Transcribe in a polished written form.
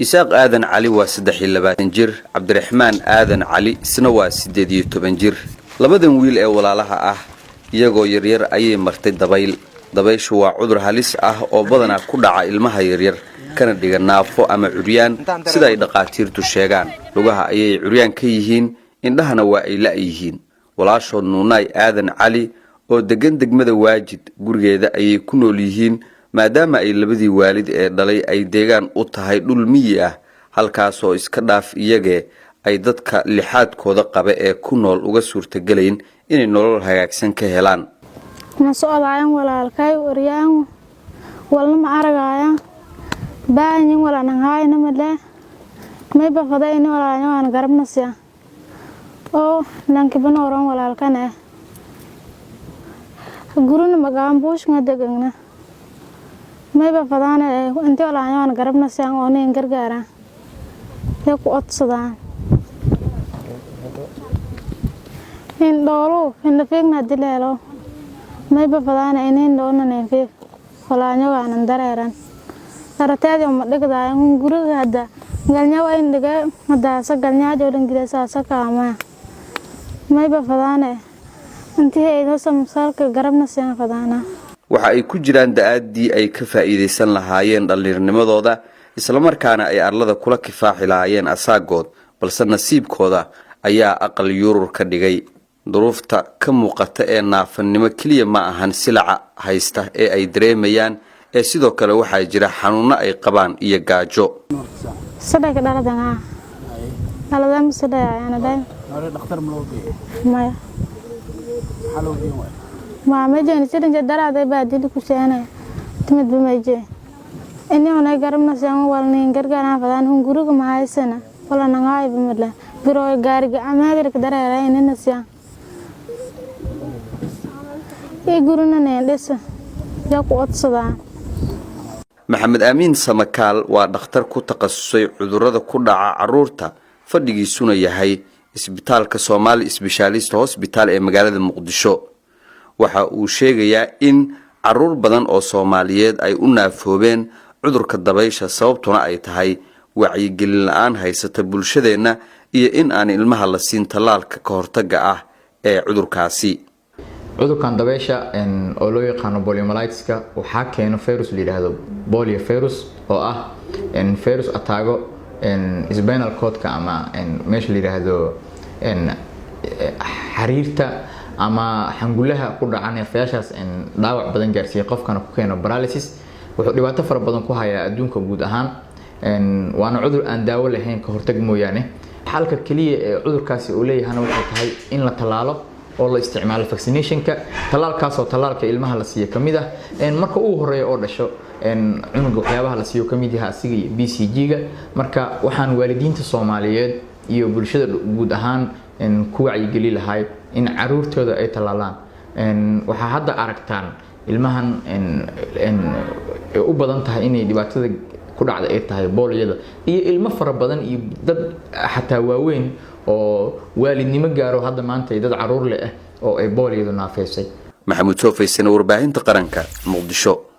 إساق آذن علي واسدحي اللباتن جير عبد الرحمن آذن علي سنوا سديدي تبنجير لبدن ويل ولا لها iyagoo yaryar ayay martay dabayshu waa cudur halis ah oo badanaa ku dhaca ilmaha yaryar kana dhiga naafo ama curyaan sida ay dhaqaatiirtu sheegaan lugaha ayay curyaan ka yihiin indhahana waa ay la'yihiin walaashood nuunay aadan cali oo degan degmada waajid gurigeeda ayay ku nool yihiin maadaama ay labadii waalid ee dhalay ay deegaan u tahay dhul miyi ah halkaas oo iska dhaaf iyagee ay dadka lixaadkooda qaba ee ku nool uga suurtagelayn inay nolol hagaagsan ka helaan ma socdaan walaalkay wariyaan walna ma aragayaan baahin wala nahayna male may ba fadayna wala aan garabnasiya oo nanki banoran walaalkana guruna magaan buush ngadagna may ba fadana inta wala aan garabnasiya oo nin gargaara ya ku odsadaan in doolo in fiigna dileelo may ba fadana ineen doona neefay walaanyo aan dareeran darteedo ma dhigdaayan guriga hada galnya waa in dhiga madaasa galnya joodan gidasa sakaama may ba fadana intii ay samsalka garabna seen fadana waxa ay ku jiraan da'adii ay ka faa'iideysan lahaayeen dhalinyarnimadooda isla markaana ay arlada kula kifaaxi lahaayeen asaagood balse nasiibkooda ayaa aqal yurur ka dhigay duruufta ka muuqata ee naafannimo kaliya ma ahan silaca haysta ee ay dareemayaan ee sidoo kale waxa jira xanuuno ay qabaan iyo gaajo sadaka dhaladana dhaladam sadayana day dhakhtar maya ma majeen sidin daraaday baadil ku seenay timid bimajee inna garamna saan walnin gargaarana fadaan guriga ma haysana wala nangay bimala biro gaariga amaagir ka dareeray inna siyaan guruna neendhisa yaa ku odsadaan maxamed amiin samakaal waa dhakhtar ku takhasusay cudurrada ku dhaca caruurta fadhigiisuna yahay isbitaalka Somali Specialist Hospital ee magaalada Muqdisho waxa uu sheegayaa in caruur badan oo Soomaaliyeed ay u naafoobeen cudurka dabaysha sababtuna ay tahay wacyigelin la'aan haysata bulshadeena iyo in aan ilmaha la siin talaalka ka hortagga ah ee cudurkaasi cudurkan dabaysha oo loo yaqaan poliomyelitis-ka waxa keeno virus la yiraahdo poliovirus oo ah virus ataago spinal cord-ka ama meesha la yiraahdo xariirta ama xangulaha ku dhacana feeshaas dhaawac badan gaarsiiyo qofkana ku keeno paralysis wuxuu dhibaato fara badan ku hayaa adduunka guud ahaan waana cudur aan daawo lahayn ka hortag mooyaane xalka kaliya ee cudurkaasi uu leeyahay waxay tahay in la talaalo oo la isticmaalo vaccinationka talaalkaas oo talaalka ilmaha la siiyo kamid ah marka uu horeeyo oo dhasho cunuga waxyaabaha la siiyo kamid yahay asiga iyo BCG-ga marka waxaan waalidiinta Soomaaliyeed iyo bulshada guud ahaan ku wacyi lahay in caruurtooda ay talaalaan waxa hadda aragtaan ilmahan u badan tahay inay dhibaatada ku dhacda ay tahay booliyada iyo ilmo fara badan iyo dad xataa waaweyn oo waalidnimo gaaro hadda maanta dad caruur leh oo ay booliyadu naafeysay maxamuud soo faysana warbaahinta qaranka Muqdisho.